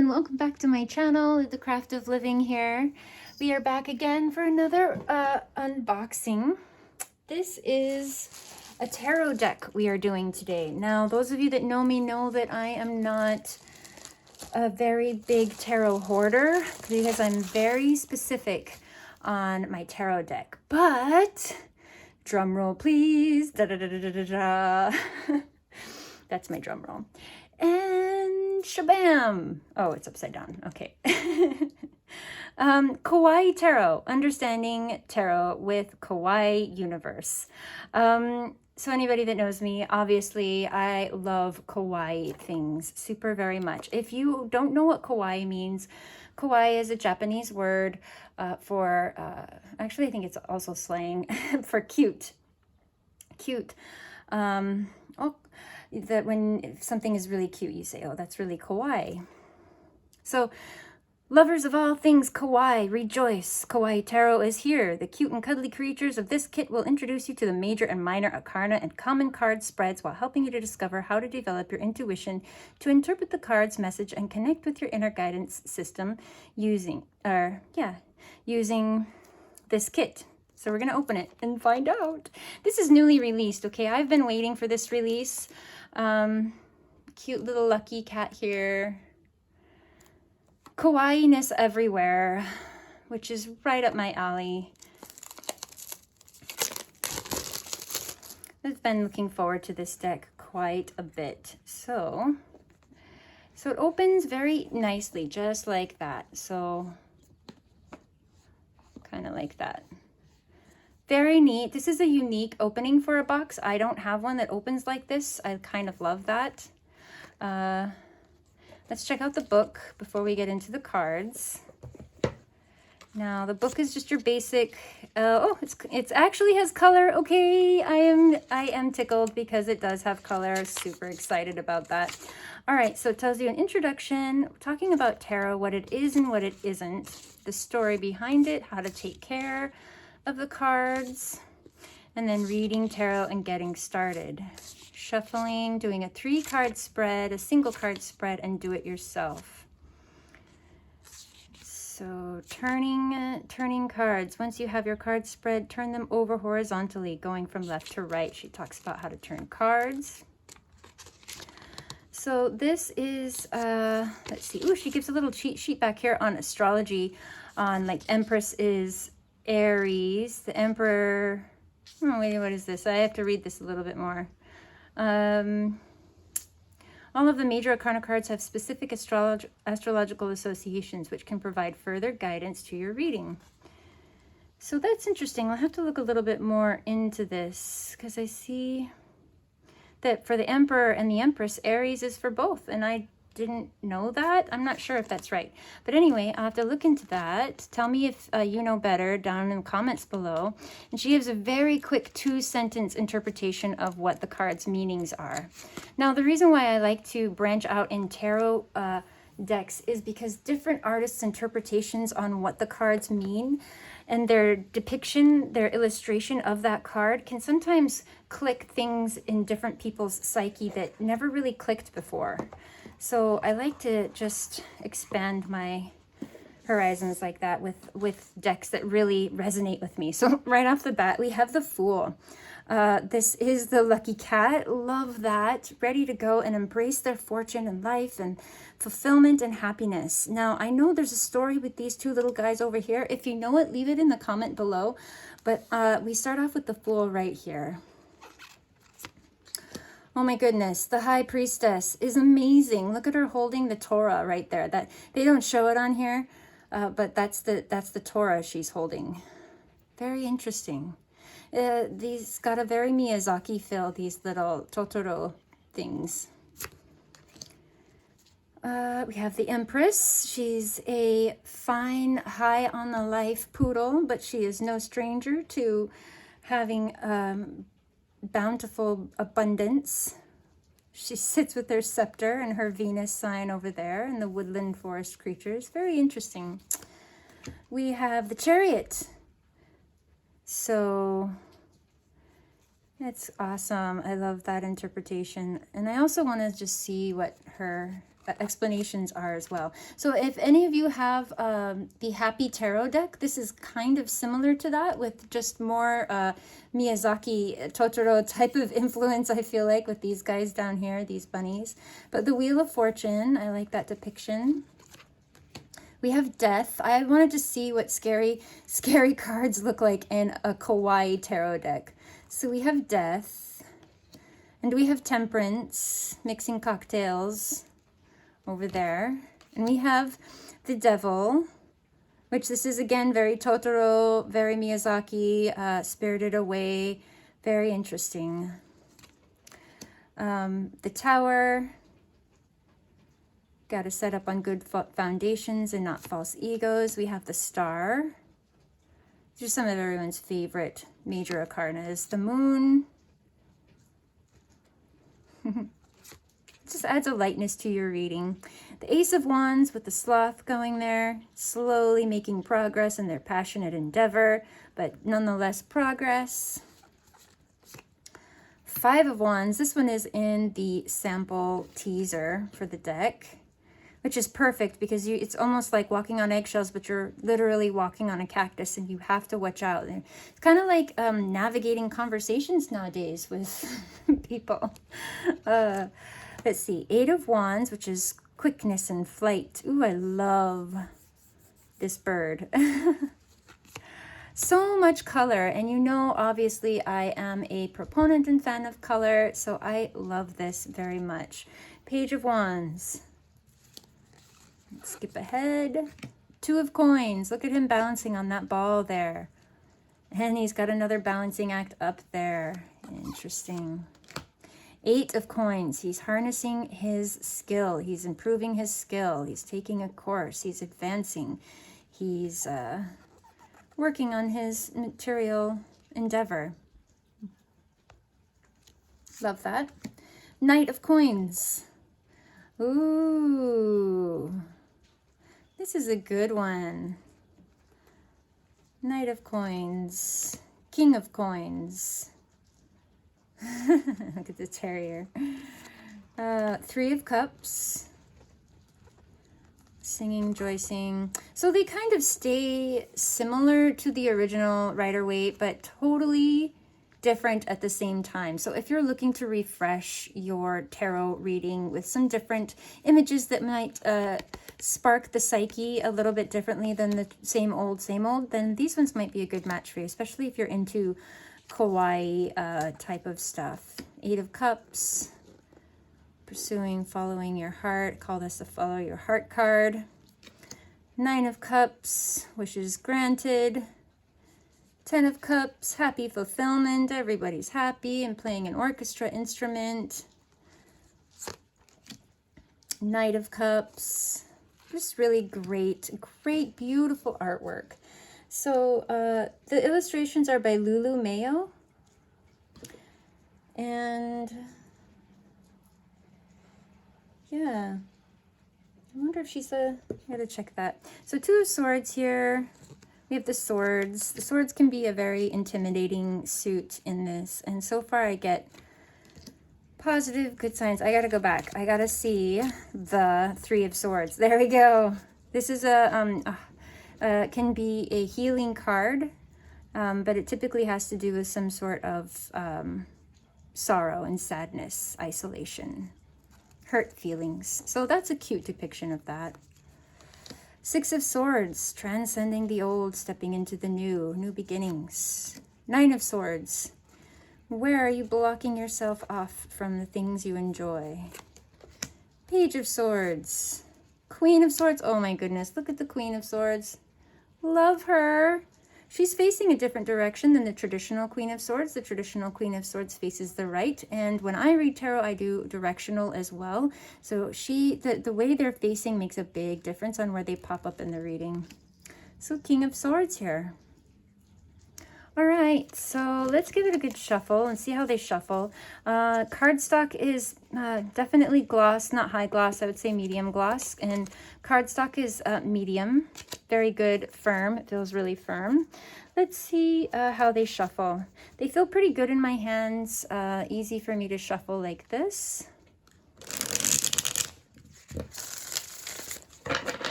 and welcome back to my channel, The Craft of Living here. We are back again for another unboxing. This is a tarot deck we are doing today. Now, those of you that know me know that I am not a very big tarot hoarder because I'm very specific on my tarot deck. But, drum roll please, da da da da da da da. That's my drum roll. And shabam! Oh, it's upside down. Okay. Kawaii Tarot, understanding tarot with Kawaii Universe. So anybody that knows me, obviously I love kawaii things super very much. If you don't know what kawaii means, kawaii is a Japanese word for, actually I think it's also slang for cute. Cute. That when something is really cute, you say, oh, that's really kawaii. So, lovers of all things kawaii, rejoice. Kawaii Tarot is here. The cute and cuddly creatures of this kit will introduce you to the major and minor arcana and common card spreads while helping you to discover how to develop your intuition to interpret the card's message and connect with your inner guidance system using this kit. So we're going to open it and find out. This is newly released, okay? I've been waiting for this release. Cute little lucky cat here. Kawaii-ness everywhere, which is right up my alley. I've been looking forward to this deck quite a bit. So it opens very nicely, just like that. So kind of like that. Very neat. This is a unique opening for a box. I don't have one that opens like this. I kind of love that. Let's check out the book before we get into the cards. Now, the book is just your basic, it actually has color. Okay, I am tickled because it does have color. Super excited about that. All right, so it tells you an introduction, talking about tarot, what it is and what it isn't, the story behind it, how to take care of the cards, and then reading tarot and getting started. Shuffling, doing a 3-card spread, a single card spread, and do it yourself. So turning cards. Once you have your card spread, turn them over horizontally, going from left to right. She talks about how to turn cards. So this is, let's see. Ooh, she gives a little cheat sheet back here on astrology, on like Empress is Aries, the Emperor. Oh, wait, what is this? I have to read this a little bit more. All of the major arcana cards have specific astrological associations, which can provide further guidance to your reading. So that's interesting. I'll have to look a little bit more into this because I see that for the Emperor and the Empress, Aries is for both, and I didn't know that. I'm not sure if that's right. But anyway, I'll have to look into that. Tell me if you know better down in the comments below. And she gives a very quick 2-sentence interpretation of what the cards' meanings are. Now, the reason why I like to branch out in tarot decks is because different artists' interpretations on what the cards mean and their depiction, their illustration of that card can sometimes click things in different people's psyche that never really clicked before. So I like to just expand my horizons like that with decks that really resonate with me. So right off the bat, we have the Fool. This is the lucky cat. Love that. Ready to go and embrace their fortune and life and fulfillment and happiness. Now, I know there's a story with these two little guys over here. If you know it, leave it in the comment below. But we start off with the Fool right here. Oh my goodness, the High Priestess is amazing. Look at her holding the Torah right there. That they don't show it on here, but that's the Torah she's holding. Very interesting. These got a very Miyazaki feel, these little Totoro things. We have the Empress. She's a fine, high on the life poodle, but she is no stranger to having bountiful abundance. She sits with her scepter and her Venus sign over there and the woodland forest creatures. Very interesting. We have the Chariot. So it's awesome. I love that interpretation. And I also want to just see what her explanations are as well. So if any of you have the Happy Tarot deck, this is kind of similar to that, with just more Miyazaki Totoro type of influence, I feel like, with these guys down here, these bunnies. But the Wheel of Fortune, I like that depiction. We have Death. I wanted to see what scary cards look like in a Kawaii tarot deck. So we have Death, and we have Temperance, mixing cocktails over there. And we have the Devil, which this is again very Totoro, very Miyazaki, Spirited Away, very interesting. The Tower. Got to set up on good foundations and not false egos. We have the Star. These are some of everyone's favorite major arcanas. The Moon. Just adds a lightness to your reading. The Ace of Wands with the Sloth going there, slowly making progress in their passionate endeavor, but nonetheless progress. Five of Wands. This one is in the sample teaser for the deck, which is perfect because it's almost like walking on eggshells, but you're literally walking on a cactus and you have to watch out. It's kind of like navigating conversations nowadays with people. Let's see, Eight of Wands, which is quickness and flight. Ooh, I love this bird. So much color, and you know, obviously I am a proponent and fan of color, so I love this very much. Page of Wands. Let's skip ahead. Two of Coins. Look at him balancing on that ball there. And he's got another balancing act up there. Interesting. Eight of Coins. He's harnessing his skill. He's improving his skill. He's taking a course. He's advancing. He's working on his material endeavor. Love that. Knight of Coins. Ooh. This is a good one. Knight of Coins. King of Coins. Look at the terrier. Three of Cups. Singing, Joycing. So they kind of stay similar to the original Rider-Waite, but totally different at the same time. So if you're looking to refresh your tarot reading with some different images that might spark the psyche a little bit differently than the same old, then these ones might be a good match for you, especially if you're into Kawaii type of stuff. Eight of Cups. Pursuing, following your heart. Call this a follow your heart card. Nine of Cups. Wishes granted. 10 of Cups, happy fulfillment. Everybody's happy and playing an orchestra instrument. Knight of Cups. Just really great, beautiful artwork. So the illustrations are by Lulu Mayo. And yeah, I wonder if she's I gotta check that. So Two of Swords here. We have the Swords. The Swords can be a very intimidating suit in this. And so far I get positive, good signs. I gotta go back. I gotta see the Three of Swords. There we go. This is can be a healing card, but it typically has to do with some sort of sorrow and sadness, isolation, hurt feelings. So that's a cute depiction of that. Six of Swords, transcending the old, stepping into the new beginnings. Nine of Swords, where are you blocking yourself off from the things you enjoy? Page of Swords, Queen of Swords. Oh my goodness, look at the Queen of Swords. Love her. She's facing a different direction than the traditional Queen of Swords. The traditional Queen of Swords faces the right. And when I read tarot, I do directional as well. So the way they're facing makes a big difference on where they pop up in the reading. So King of Swords here. All right, so let's give it a good shuffle and see how they shuffle. Cardstock is definitely gloss, not high gloss. I would say medium gloss. And cardstock is medium, very good, firm. It feels really firm. Let's see how they shuffle. They feel pretty good in my hands. Easy for me to shuffle like this.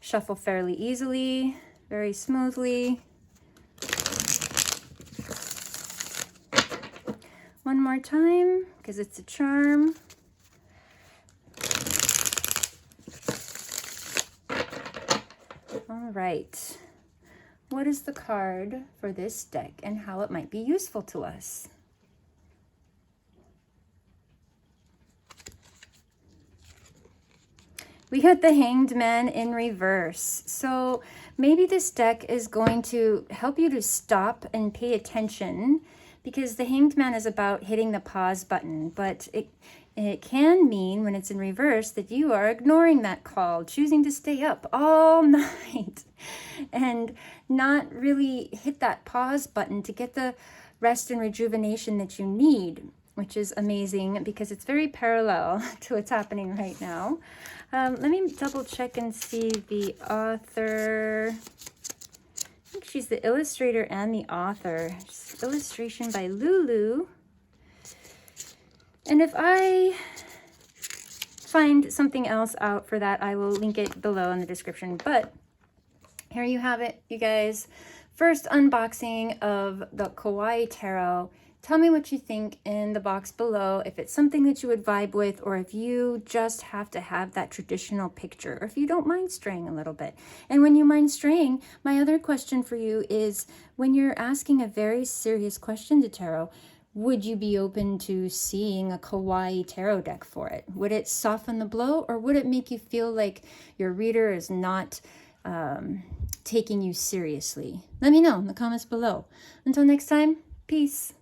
Shuffle fairly easily, very smoothly. One more time, because it's a charm. All right. What is the card for this deck and how it might be useful to us? We got the Hanged Man in reverse. So maybe this deck is going to help you to stop and pay attention, because the Hanged Man is about hitting the pause button, but it can mean when it's in reverse that you are ignoring that call, choosing to stay up all night and not really hit that pause button to get the rest and rejuvenation that you need, which is amazing because it's very parallel to what's happening right now. Let me double check and see the author. I think she's the illustrator and the author. Just illustration by Lulu. And if I find something else out for that, I will link it below in the description. But here you have it, you guys. First unboxing of the Kawaii Tarot. Tell me what you think in the box below, if it's something that you would vibe with, or if you just have to have that traditional picture, or if you don't mind straying a little bit. And when you mind straying, my other question for you is, when you're asking a very serious question to tarot, would you be open to seeing a Kawaii tarot deck for it? Would it soften the blow, or would it make you feel like your reader is not taking you seriously? Let me know in the comments below. Until next time, peace.